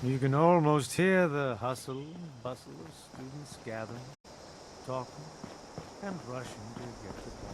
You can almost hear the hustle and bustle of students gathering, talking, and rushing to get to class.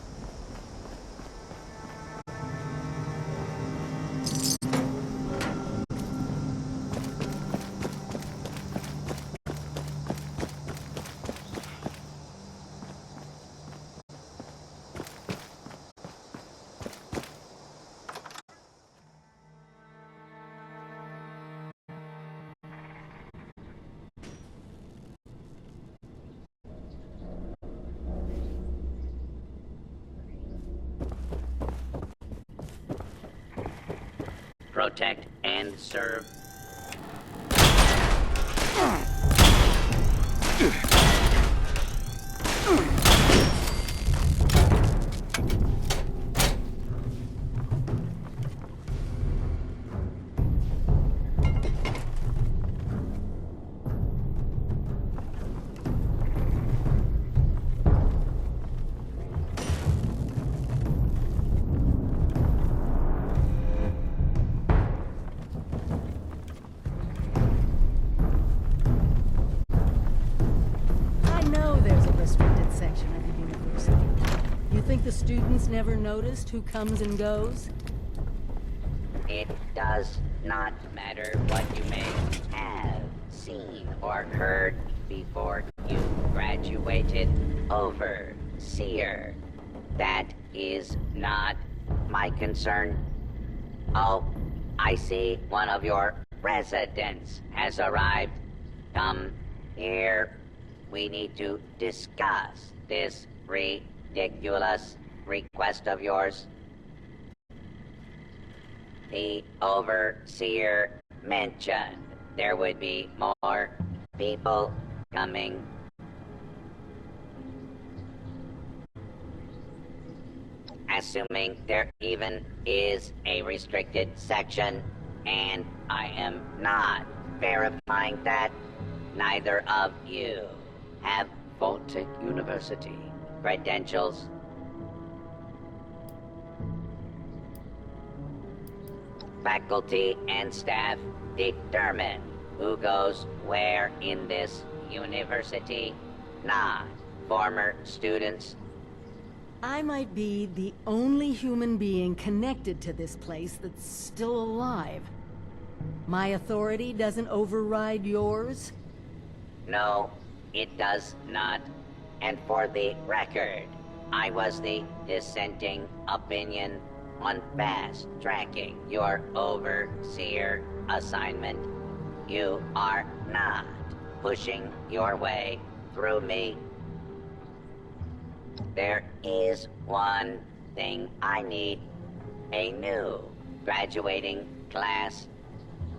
Protect and serve. Students never noticed who comes and goes? It does not matter what you may have seen or heard before you graduated, Overseer. That is not my concern. Oh, I see one of your residents has arrived. Come here. We need to discuss this ridiculous request of yours. The Overseer mentioned there would be more people coming. Assuming there even is a restricted section, and I am not verifying that, neither of you have Vault-Tec University credentials. Faculty and staff determine who goes where in this university, not former students. I might be the only human being connected to this place that's still alive. My authority doesn't override yours? No, it does not. And for the record, I was the dissenting opinion on fast-tracking your Overseer assignment. You are not pushing your way through me. There is one thing I need. A new graduating class.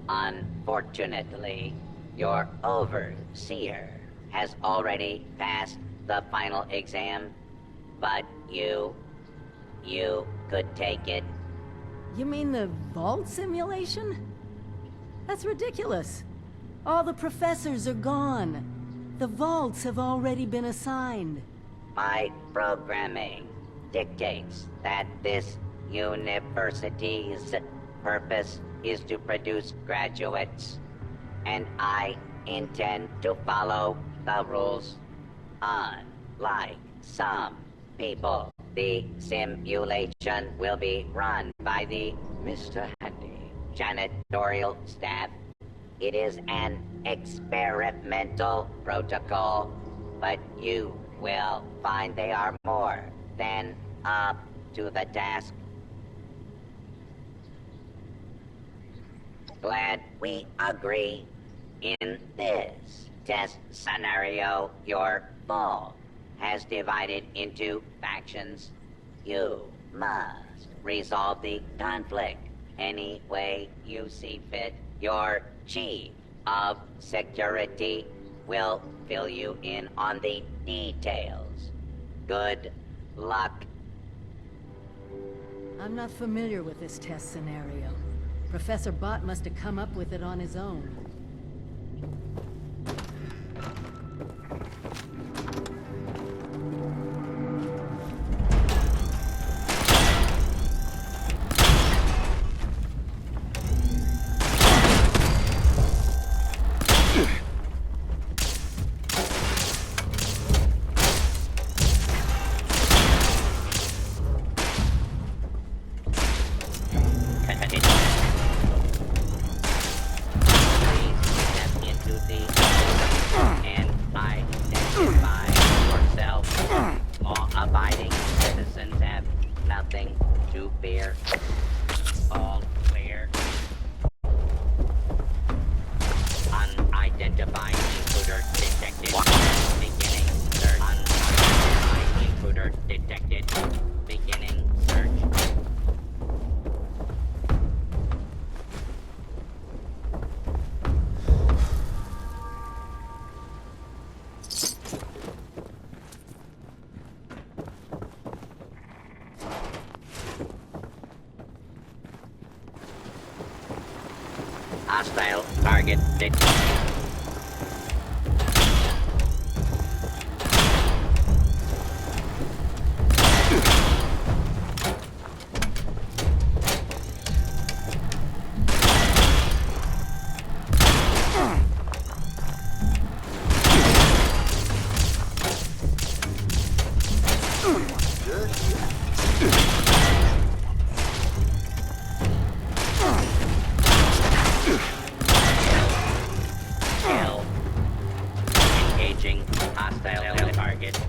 Unfortunately, your Overseer has already passed the final exam, but you could take it. You mean the vault simulation? That's ridiculous. All the professors are gone. The vaults have already been assigned. My programming dictates that this university's purpose is to produce graduates, and I intend to follow the rules. Unlike some people, the simulation will be run by the Mr. Handy janitorial staff. It is an experimental protocol, but you will find they are more than up to the task. Glad we agree. In this test scenario, your vault has divided into factions. You must resolve the conflict any way you see fit. Your chief of security will fill you in on the details. Good luck. I'm not familiar with this test scenario. Professor Bott must have come up with it on his own. Hostile target detected. Kill. Engaging hostile target.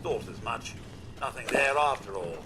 Thought as much. Nothing there after all.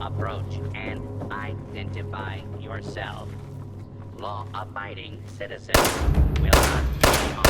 Approach and identify yourself. Law-abiding citizens will not be harmed.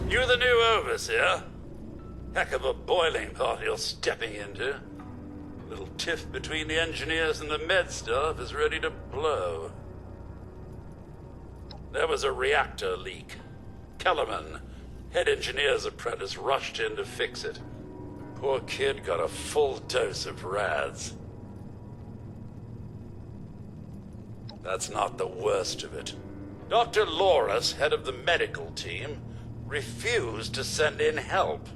You the new overseer? Heck of a boiling pot you're stepping into. Little tiff between the engineers and the med staff is ready to blow. There was a reactor leak. Kellerman, head engineer's apprentice, rushed in to fix it. Poor kid got a full dose of rads. That's not the worst of it. Dr. Loris, head of the medical team, refused to send in help.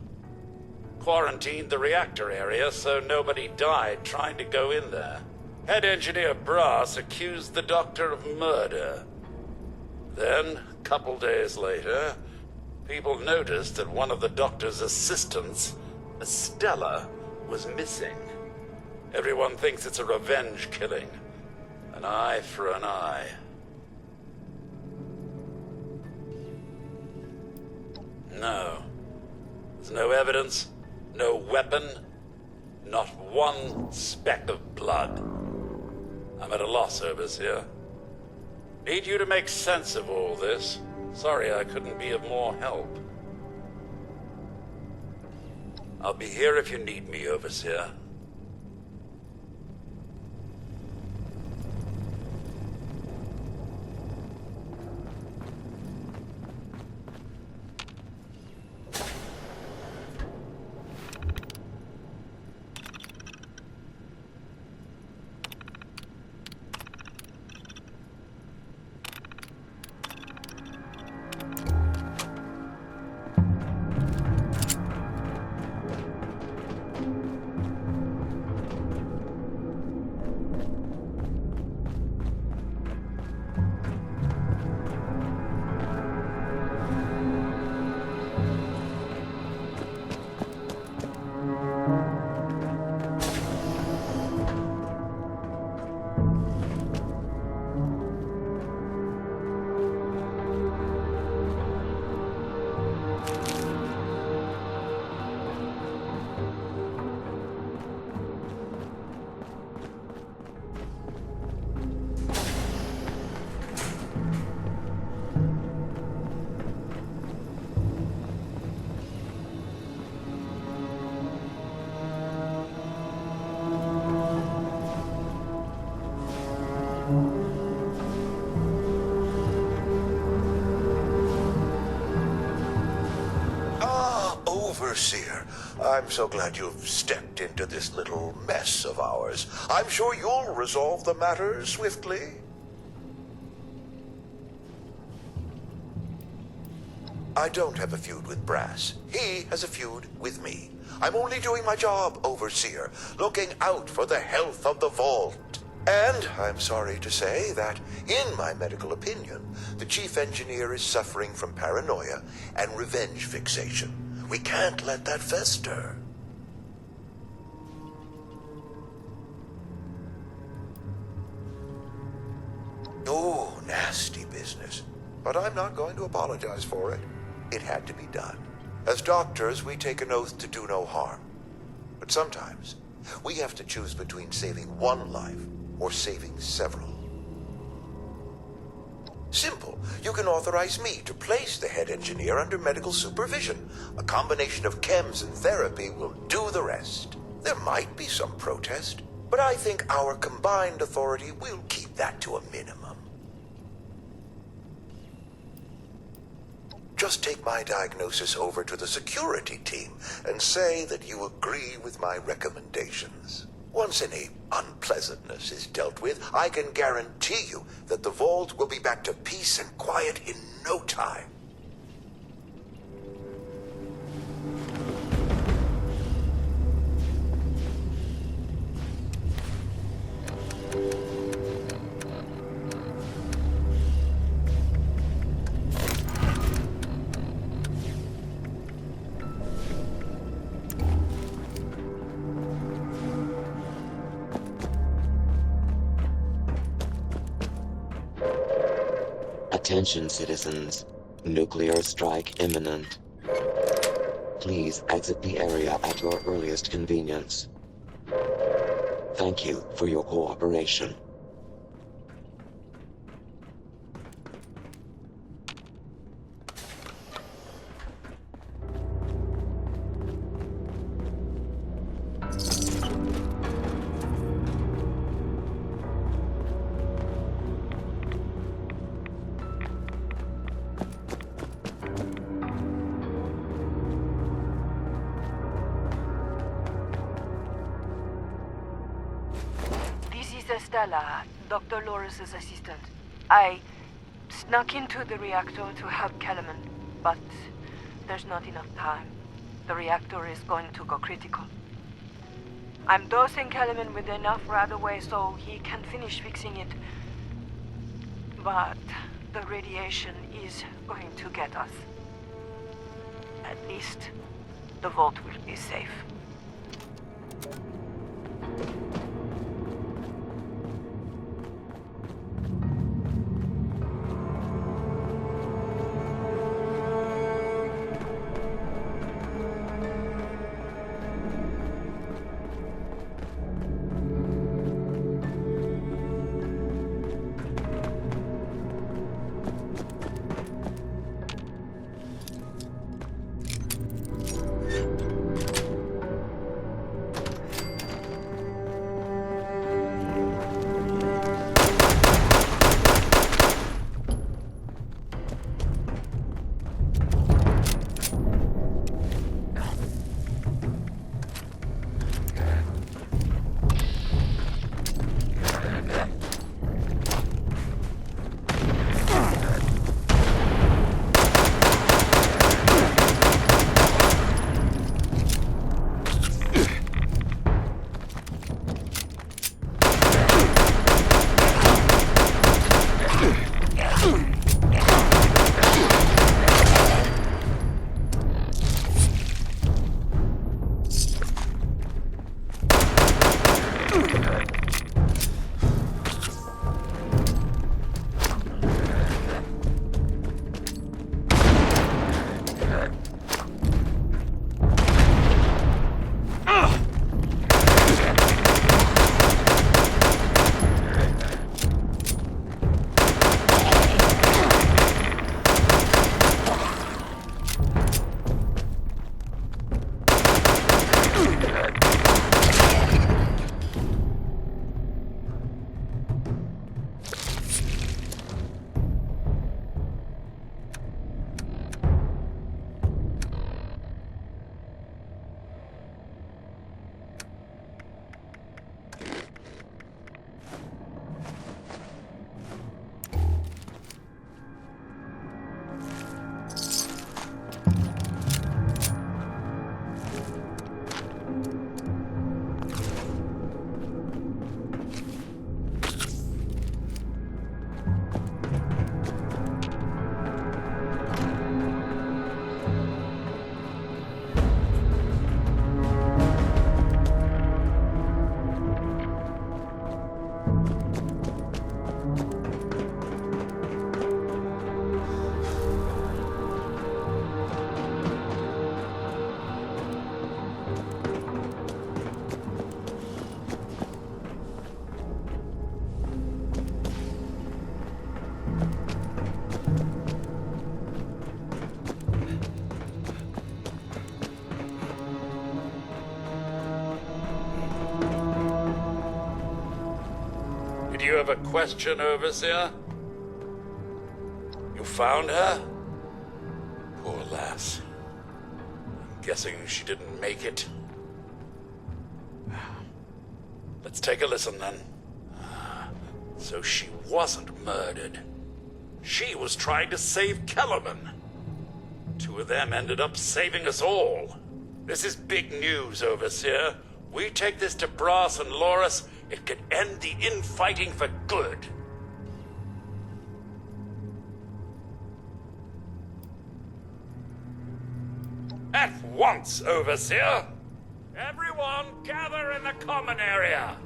Quarantined the reactor area so nobody died trying to go in there. Head engineer Brass accused the doctor of murder. Then, a couple days later, people noticed that one of the doctor's assistants, Estella, was missing. Everyone thinks it's a revenge killing. An eye for an eye. No. There's no evidence, no weapon, not one speck of blood. I'm at a loss, Overseer. Need you to make sense of all this. Sorry I couldn't be of more help. I'll be here if you need me, Overseer. Overseer, I'm so glad you've stepped into this little mess of ours. I'm sure you'll resolve the matter swiftly. I don't have a feud with Brass. He has a feud with me. I'm only doing my job, Overseer, looking out for the health of the vault. And I'm sorry to say that, in my medical opinion, the chief engineer is suffering from paranoia and revenge fixation. We can't let that fester. Oh, nasty business. But I'm not going to apologize for it. It had to be done. As doctors, we take an oath to do no harm. But sometimes, we have to choose between saving one life or saving several. Simple. You can authorize me to place the head engineer under medical supervision. A combination of chems and therapy will do the rest. There might be some protest, but I think our combined authority will keep that to a minimum. Just take my diagnosis over to the security team and say that you agree with my recommendations. Once any unpleasantness is dealt with, I can guarantee you that the vault will be back to peace and quiet in no time. Attention, citizens. Nuclear strike imminent. Please exit the area at your earliest convenience. Thank you for your cooperation. Stella, Dr. Loris' assistant. I snuck into the reactor to help Kellerman, but there's not enough time. The reactor is going to go critical. I'm dosing Kellerman with enough right away so he can finish fixing it. But the radiation is going to get us. At least the vault will be safe. Do you have a question, Overseer? You found her? Poor lass. I'm guessing she didn't make it. Let's take a listen then. So she wasn't murdered. She was trying to save Kellerman. Two of them ended up saving us all. This is big news, Overseer. We take this to Brass and Loris, it could end the infighting for good. At once, Overseer! Everyone gather in the common area.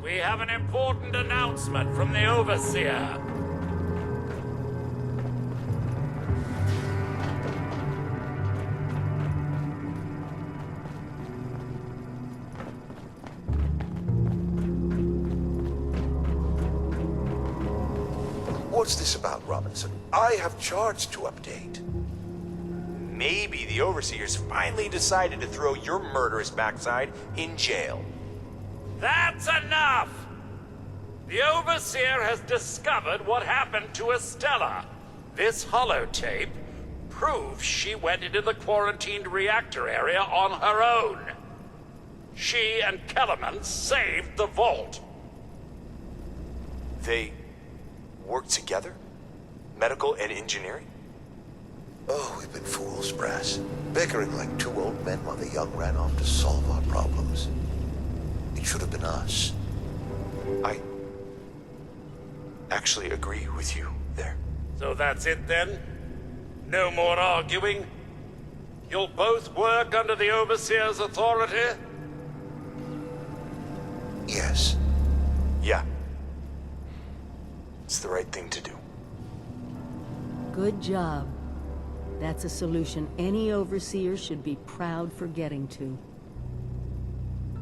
We have an important announcement from the Overseer. What's this about, Robinson? I have charts to update. Maybe the Overseers finally decided to throw your murderous backside in jail. That's enough! The Overseer has discovered what happened to Estella. This holotape proves she went into the quarantined reactor area on her own. She and Kellerman saved the vault. They work together? Medical and engineering? Oh, we've been fools, Brass. Bickering like two old men while the young ran off to solve our problems. It should have been us. I actually agree with you there. So that's it then? No more arguing? You'll both work under the Overseer's authority? Yes. Yeah. It's the right thing to do. Good job. That's a solution any overseer should be proud for getting to.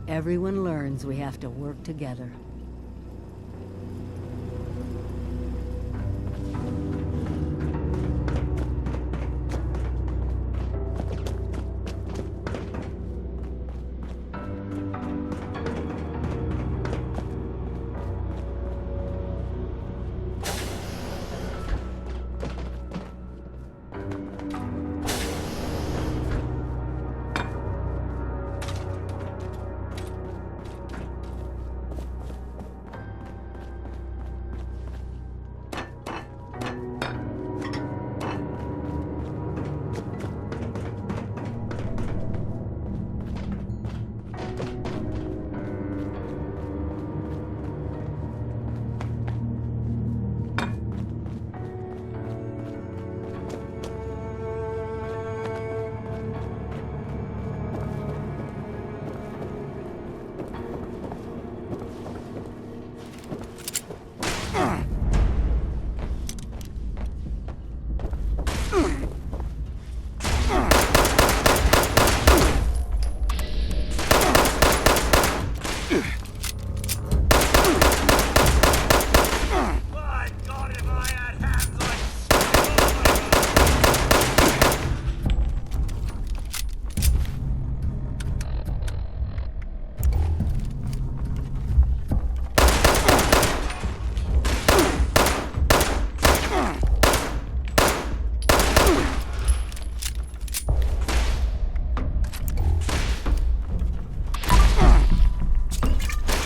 Everyone learns we have to work together.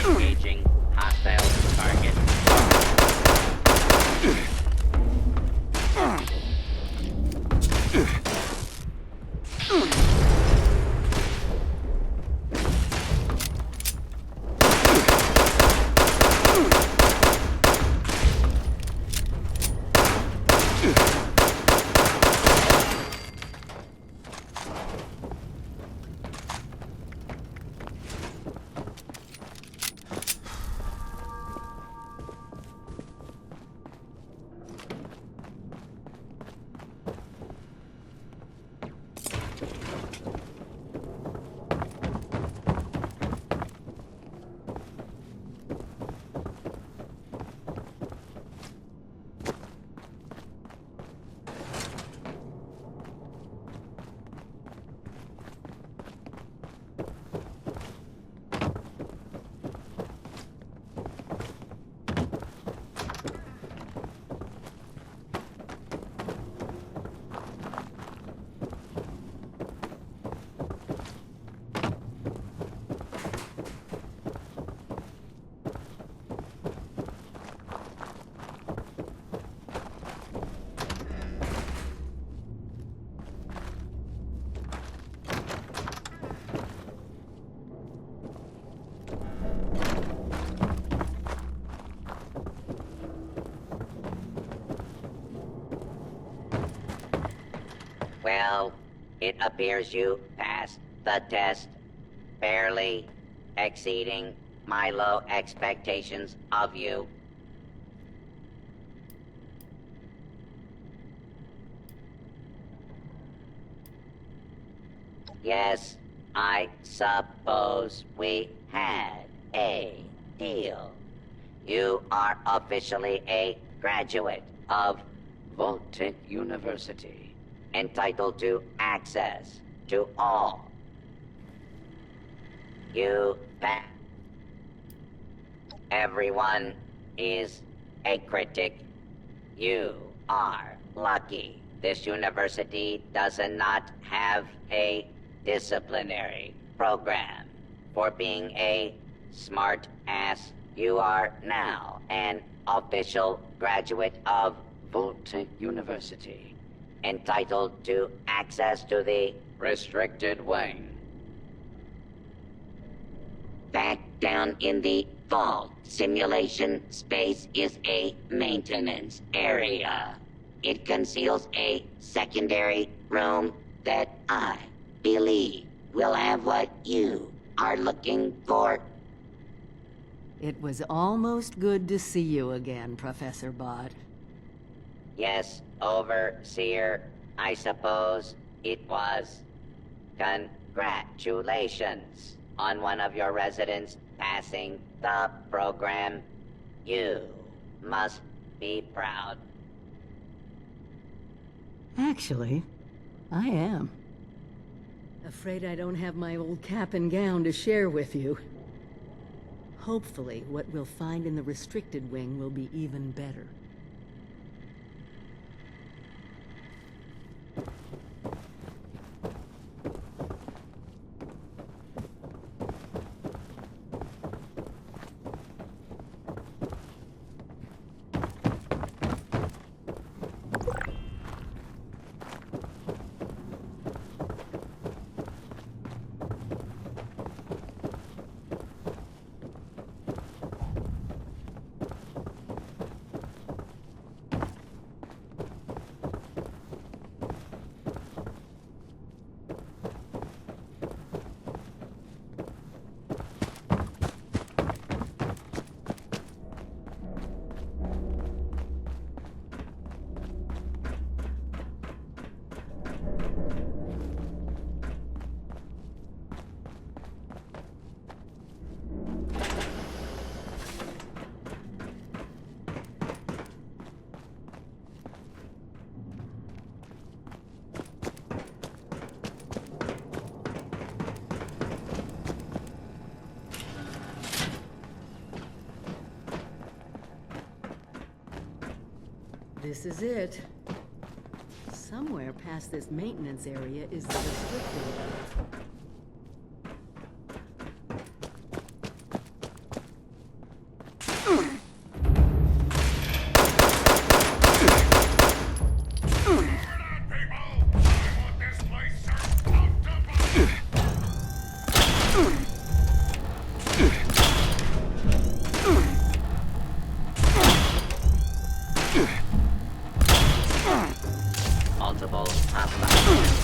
Engaging hostile target. Well, it appears you passed the test, barely exceeding my low expectations of you. Yes, I suppose we had a deal. You are officially a graduate of Vault-Tec University, entitled to access to all. You pass. Everyone is a critic. You are lucky. This university does not have a disciplinary program for being a smart-ass You are now an official graduate of Volta University, entitled to access to the restricted wing. Back down in the vault, simulation space is a maintenance area. It conceals a secondary room that I believe will have what you are looking for. It was almost good to see you again, Professor Bott. Yes, Overseer, I suppose it was. Congratulations on one of your residents passing the program. You must be proud. Actually, I am. Afraid I don't have my old cap and gown to share with you. Hopefully, what we'll find in the restricted wing will be even better. This is it. Somewhere past this maintenance area is the restricted area. Multiple hostiles.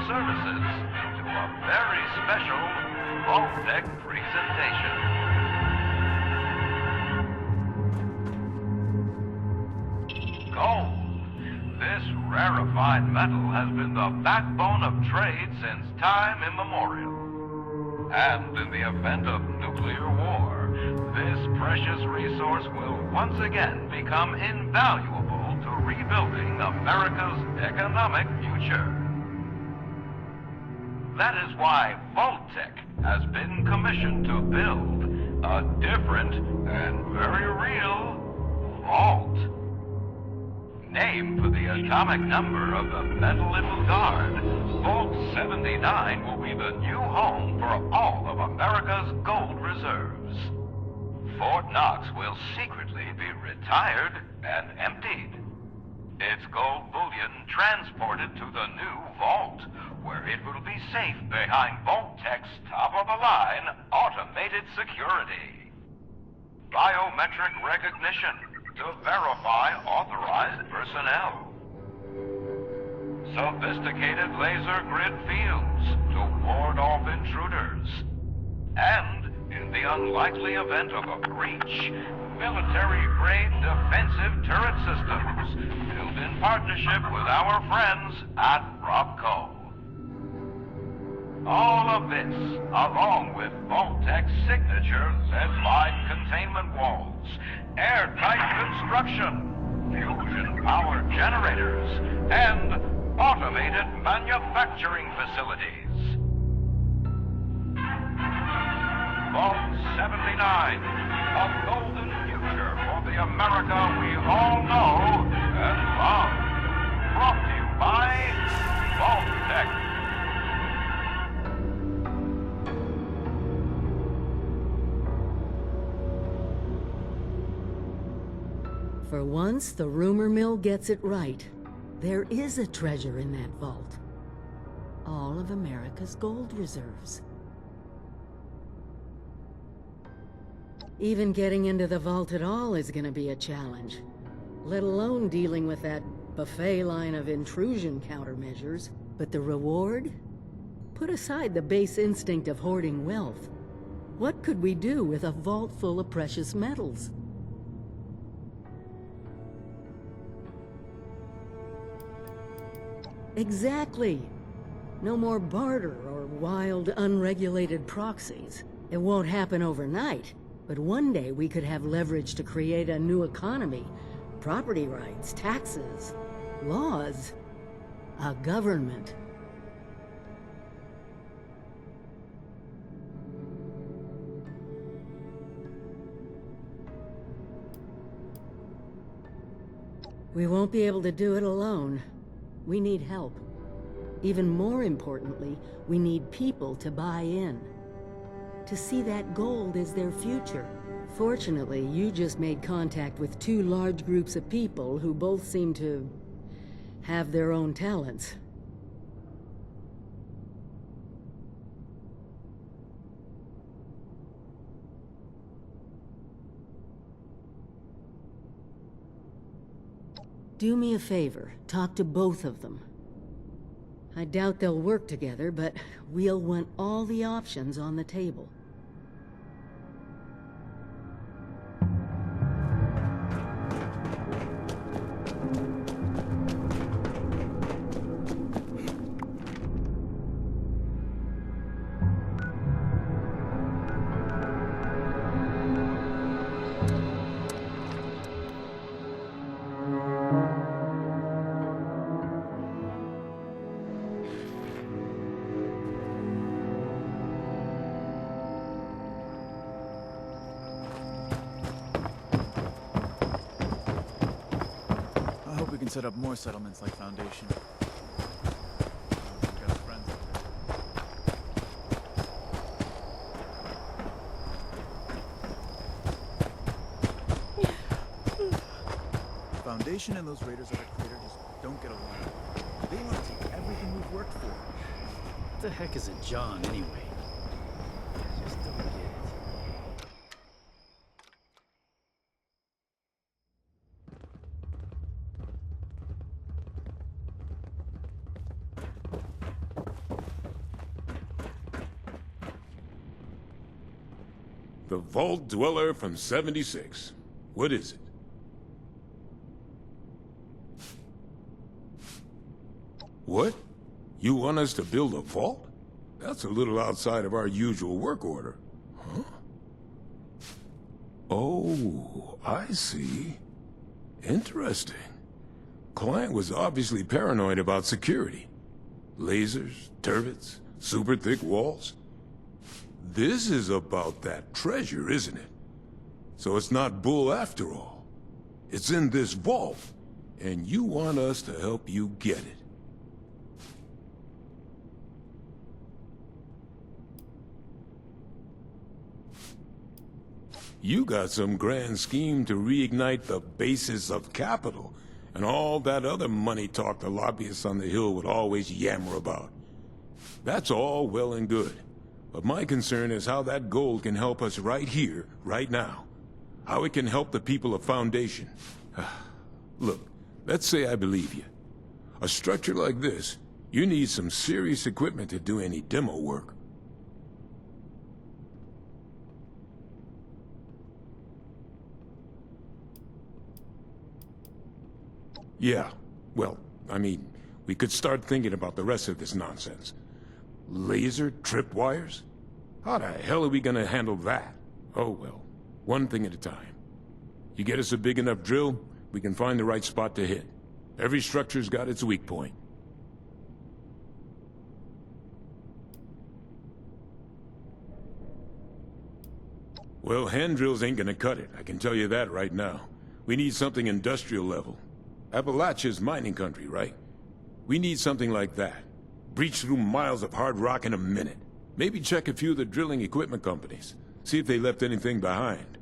services to a very special Vault-Tec presentation. Gold. This rarefied metal has been the backbone of trade since time immemorial. And in the event of nuclear war, this precious resource will once again become invaluable to rebuilding America's economic future. That is why Vault-Tec has been commissioned to build a different and very real vault. Named for the atomic number of the metal it will guard, Vault 79 will be the new home for all of America's gold reserves. Fort Knox will secretly be retired and emptied. Its gold bullion transported to the new vault, where it will be safe behind Vault-Tec's top-of-the-line automated security. Biometric recognition to verify authorized personnel. Sophisticated laser grid fields to ward off intruders. And, in the unlikely event of a breach, military-grade defensive turret systems built in partnership with our friends at Robco. All of this, along with Vault-Tec's signature lead-line containment walls, airtight construction, fusion power generators, and automated manufacturing facilities. Vault 79, a golden future for the America we all know and love. Brought to you by Vault-Tec. For once, the rumor mill gets it right. There is a treasure in that vault. All of America's gold reserves. Even getting into the vault at all is gonna be a challenge, let alone dealing with that buffet line of intrusion countermeasures. But the reward? Put aside the base instinct of hoarding wealth. What could we do with a vault full of precious metals? Exactly. No more barter or wild, unregulated proxies. It won't happen overnight, but one day we could have leverage to create a new economy. Property rights, taxes, laws, a government. We won't be able to do it alone. We need help. Even more importantly, we need people to buy in. To see that gold as their future. Fortunately, you just made contact with two large groups of people who both seem to have their own talents. Do me a favor, talk to both of them. I doubt they'll work together, but we'll want all the options on the table. Set up more settlements like Foundation. We've got friends up there. Foundation and those raiders of the crater just don't get along. They want to take everything we've worked for. What the heck is a John anyway? I just don't get it. The Vault Dweller from 76. What is it? What? You want us to build a vault? That's a little outside of our usual work order. Huh? Oh, I see. Interesting. Client was obviously paranoid about security. Lasers, turrets, super thick walls. This is about that treasure, isn't it? So it's not bull after all. It's in this vault, and you want us to help you get it. You got some grand scheme to reignite the basis of capital, and all that other money talk the lobbyists on the Hill would always yammer about. That's all well and good, but my concern is how that gold can help us right here, right now. How it can help the people of Foundation. Look, let's say I believe you. A structure like this, you need some serious equipment to do any demo work. Yeah, well, I mean, we could start thinking about the rest of this nonsense. Laser tripwires? How the hell are we gonna handle that? Oh well, one thing at a time. You get us a big enough drill, we can find the right spot to hit. Every structure's got its weak point. Well, hand drills ain't gonna cut it, I can tell you that right now. We need something industrial level. Appalachia's mining country, right? We need something like that. Breach through miles of hard rock in a minute. Maybe check a few of the drilling equipment companies. See if they left anything behind.